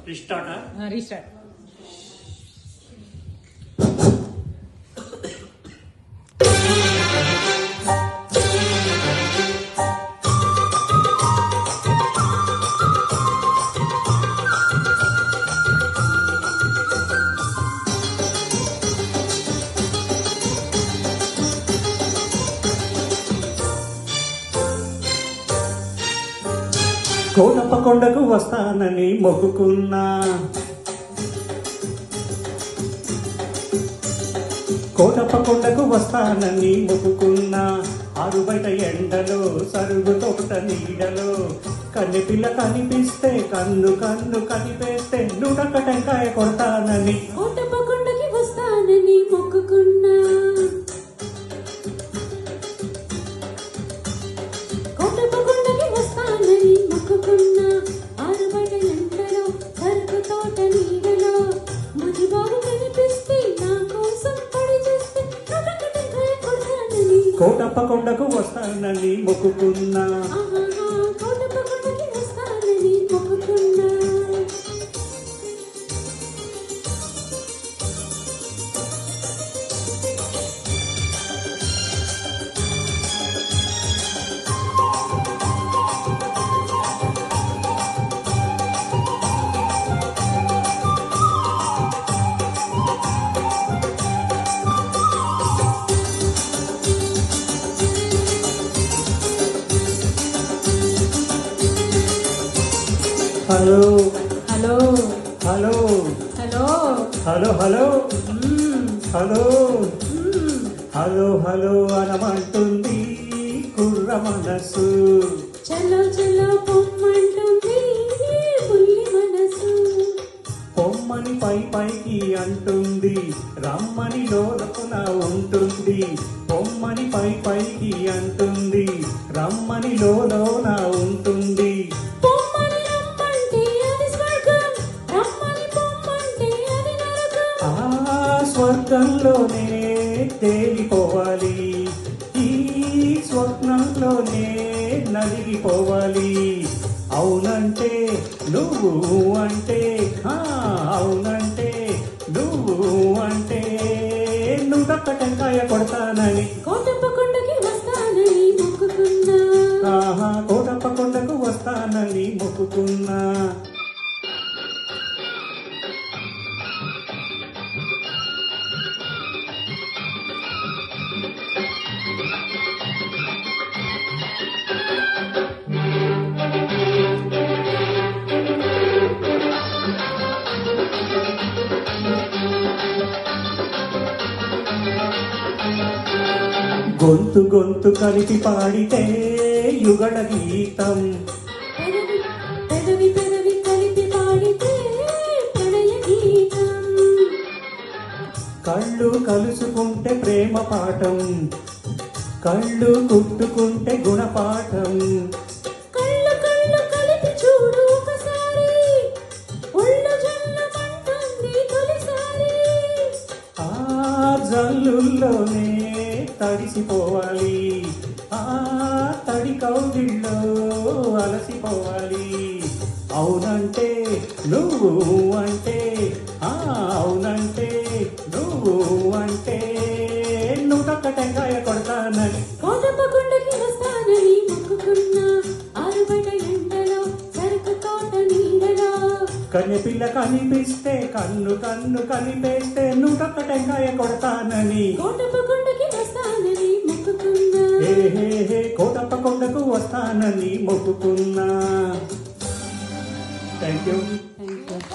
Restart. Kotappa కొండకు వస్తానని మొక్కుకున్నా, కోటప్ప కొండకు వస్తానని మొక్కుకున్నా. ఆరు బయట ఎండలో సరుగు తోట నీడలో కన్నె పిల్ల కనిపిస్తే కన్ను కన్ను కనిపేస్తే నుడక టెంకాయ కొడతానని కోటప్ప కొండకి వస్తానని మొక్కుకున్నా. కోటప్ప కొండకి వస్తానని మొక్కుకున్నా. ఆరు బయట ఎండలో సరుకు తోట నీడలో ముజిబాబు కనిపిస్తే నా కోసం పడి చేస్తే నుడక టెంకాయ కొడతానని కోటప్ప కొండకు వస్తానని మొక్కుకున్నా. కోటప్ప కొండకి వస్తానని మొక్కుకున్నా. Hello hello hello hello hello hello hello hello hello అనమంటుంది కుర్ర మనసు. చలో చలో పొమ్మంటుంది బుల్లి మనసు. పొమ్మని పై పైకి అంటుంది, రమ్మని లోలపున ఉంటుంది. పొమ్మని పై పైకి అంటుంది, రమ్మని లోన ఉంటుంది. పొమ్మని రమ్మంటే అది స్వర్గం, రమ్మని పొమ్మంటే అది నరకం. ఆ స్వర్గంలోనే తేలిపోవాలి, ఈ స్వప్నంలోనే నలిగిపోవాలి. అవునంటే నువ్వు అంటే, అవునంటే నువ్వు అంటే నువ్వొక్క టెంకాయ కొడతానని కోటప్ప కొండకి వస్తానని మొక్కుకున్నా. కోటప్ప కొండకు వస్తానని మొక్కుకున్నా. గొంతు గొంతు కలిపి పాడితే యుగళ గీతం, పెదవి పెదవి కలిపి పాడితే ప్రణయ గీతం. కళ్ళు కలుసుకుంటే ప్రేమ పాఠం, కళ్ళు కుట్టుకుంటే గుణపాఠం. కళ్ళు కళ్ళు కలిపి చూడు ఒకసారి, ఒళ్ళు జల్లమంటుంది తొలిసారి. ఆ జల్లుల్లోనే తడిసిపోవాలి, ఆ తడి కౌగిల్లో అలసిపోవాలి. అవునంటే నువ్వు అంటే, అవునంటే నువ్వు అంటే నువ్వొక్క టెంకాయ కొడతానని కోటప్ప కొండకి వస్తానని మొక్కుకున్నా. ఆరు బయట ఎండలో సరుకు తోట నీడలో కన్నె పిల్ల కనిపిస్తే కన్ను కన్ను కనిపేస్తే నువ్వొక్క టెంకాయ కొడతానని కోటప్ప కొండకి వస్తానని మొక్కుకున్నా. కోటప్ప కొండకు వస్తానని మొక్కుకున్నా. Thank you.